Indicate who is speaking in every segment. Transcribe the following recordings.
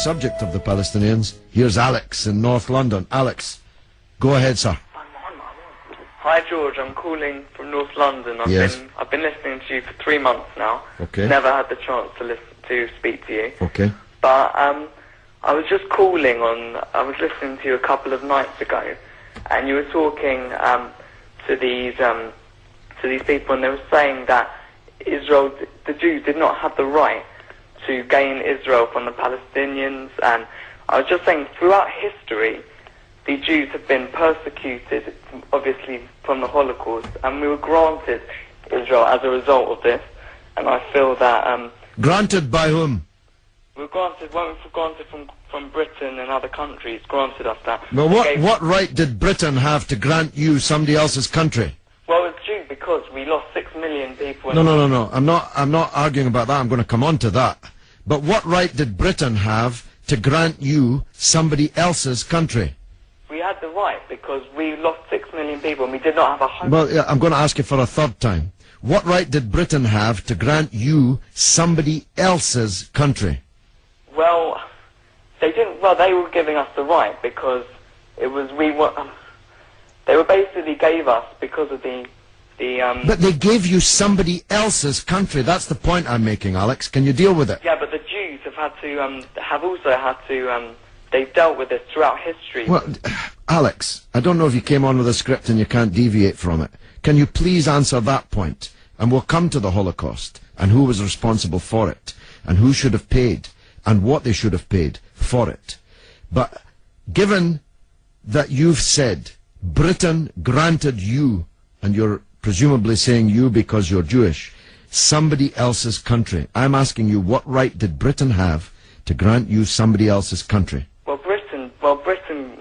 Speaker 1: subject of the Palestinians. Here's Alex in North London. Alex, go ahead, sir.
Speaker 2: Hi George, I'm calling from North London. I've been listening to you for 3 months now.
Speaker 1: Okay.
Speaker 2: Never had the chance to speak to you.
Speaker 1: Okay.
Speaker 2: But I was just calling I was listening to you a couple of nights ago, and you were talking to these people, and they were saying that Israel, the Jews, did not have the right to gain Israel from the Palestinians. And I was just saying, throughout history, the Jews have been persecuted, obviously, from the Holocaust, and we were granted Israel as a result of this. And I feel that...
Speaker 1: granted by whom?
Speaker 2: We were granted from Britain and other countries, granted us that.
Speaker 1: Well, what right did Britain have to grant you somebody else's country?
Speaker 2: Well, it's due because we lost 6 million people.
Speaker 1: No. I'm not arguing about that. I'm going to come on to that. But what right did Britain have to grant you somebody else's country?
Speaker 2: We had the right because we lost 6 million people and we did not have a home.
Speaker 1: Well, yeah, I'm going to ask you for a third time. What right did Britain have to grant you somebody else's country?
Speaker 2: Well, they didn't. Well, they were giving us the right because it was they were basically gave us because of the.
Speaker 1: But they gave you somebody else's country. That's the point I'm making, Alex. Can you deal with it?
Speaker 2: Yeah, but the Jews have also had to. They've dealt with this throughout history.
Speaker 1: Well, Alex, I don't know if you came on with a script and you can't deviate from it. Can you please answer that point? And we'll come to the Holocaust and who was responsible for it and who should have paid and what they should have paid for it. But given that you've said Britain granted you, and you're presumably saying you because you're Jewish, somebody else's country, I'm asking you, what right did Britain have to grant you somebody else's country?
Speaker 2: Britain,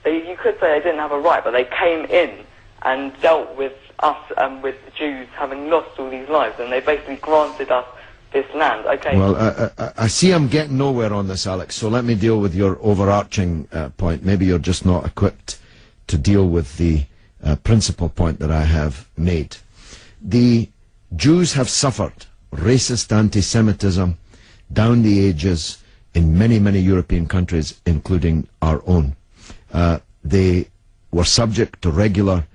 Speaker 2: you could say they didn't have a right, but they came in and dealt with us and with the Jews having lost all these lives, and they basically granted us this land. Okay.
Speaker 1: Well, I see I'm getting nowhere on this, Alex, so let me deal with your overarching point. Maybe you're just not equipped to deal with the principal point that I have made. The Jews have suffered racist anti-Semitism down the ages in many, many European countries, including our own. They were subject to regular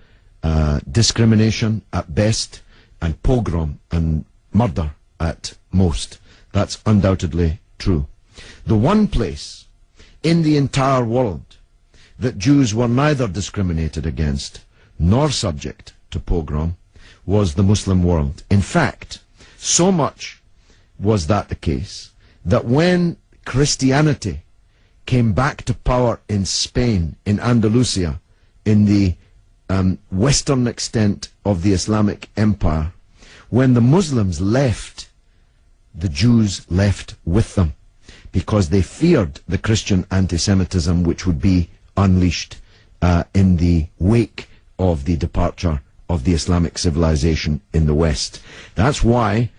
Speaker 1: discrimination at best, and pogrom and murder at most. That's undoubtedly true. The one place in the entire world that Jews were neither discriminated against nor subject to pogrom was the Muslim world. In fact, so much was that the case that when Christianity came back to power in Spain, in Andalusia, in the western extent of the Islamic Empire, when the Muslims left, the Jews left with them because they feared the Christian anti-Semitism which would be unleashed in the wake of the departure of the Islamic civilization in the West. That's why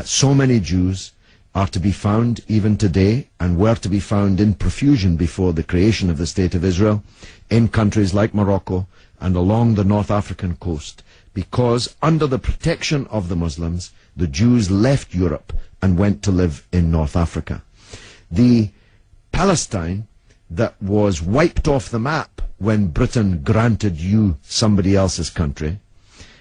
Speaker 1: so many Jews are to be found even today, and were to be found in profusion before the creation of the State of Israel, in countries like Morocco and along the North African coast, because under the protection of the Muslims, the Jews left Europe and went to live in North Africa. The Palestine that was wiped off the map when Britain granted you somebody else's country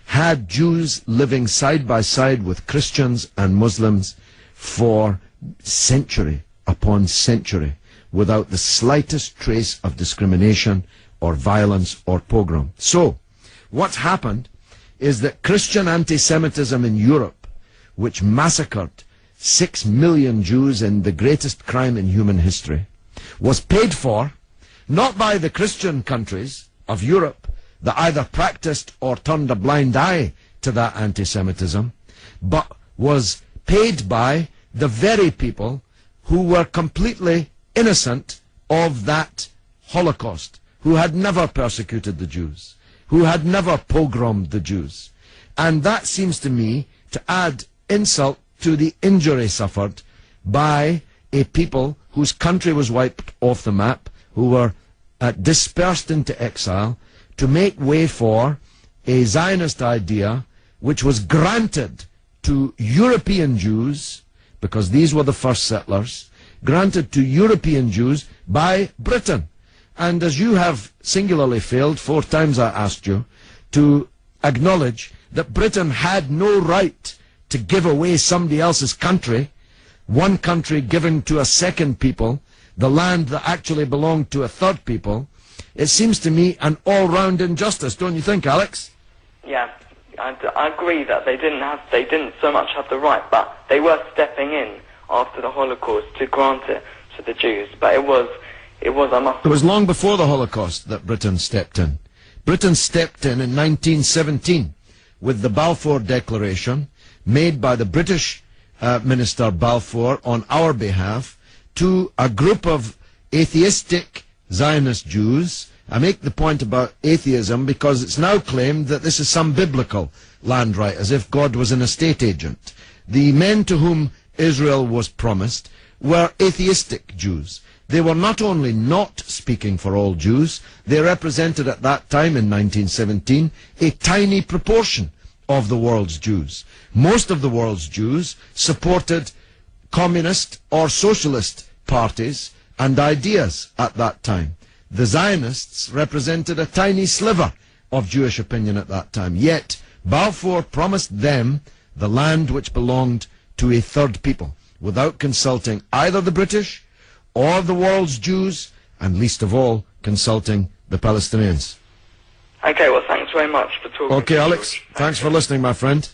Speaker 1: had Jews living side by side with Christians and Muslims for century upon century without the slightest trace of discrimination or violence or pogrom. So, what's happened is that Christian anti-Semitism in Europe, which massacred 6 million Jews in the greatest crime in human history, was paid for not by the Christian countries of Europe that either practiced or turned a blind eye to that anti-Semitism, but was paid by the very people who were completely innocent of that Holocaust, who had never persecuted the Jews, who had never pogromed the Jews. And that seems to me to add insult to the injury suffered by a people whose country was wiped off the map, who were dispersed into exile, to make way for a Zionist idea which was granted to European Jews, because these were the first settlers, granted to European Jews by Britain. And as you have singularly failed, 4 times I asked you, to acknowledge that Britain had no right to give away somebody else's country, one country giving to a second people the land that actually belonged to a third people, it seems to me an all-round injustice, don't you think, Alex?
Speaker 2: Yeah, I agree that they didn't so much have the right, but they were stepping in after the Holocaust to grant it to the Jews. But it was
Speaker 1: long before the Holocaust that Britain stepped in. Britain stepped in 1917 with the Balfour Declaration made by the British Minister Balfour on our behalf to a group of atheistic Zionist Jews. I make the point about atheism because it's now claimed that this is some biblical land right, as if God was an estate agent. The men to whom Israel was promised were atheistic Jews. They were not only not speaking for all Jews, they represented at that time in 1917 a tiny proportion of the world's Jews. Most of the world's Jews supported communist or socialist parties and ideas at that time. The Zionists represented a tiny sliver of Jewish opinion at that time. Yet Balfour promised them the land which belonged to a third people, without consulting either the British or the world's Jews, and least of all, consulting the Palestinians.
Speaker 2: Okay, well, thanks very much for talking.
Speaker 1: Okay, Alex, thanks for listening, my friend.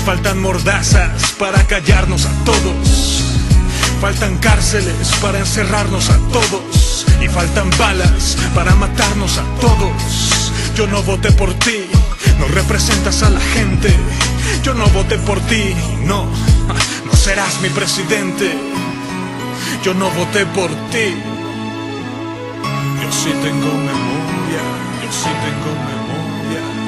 Speaker 3: Faltan mordazas para callarnos a todos. Faltan cárceles para encerrarnos a todos. Y faltan balas para matarnos a todos. Yo no voté por ti, no representas a la gente. Yo no voté por ti, no serás mi presidente. Yo no voté por ti. Yo sí tengo memoria, yo sí tengo memoria.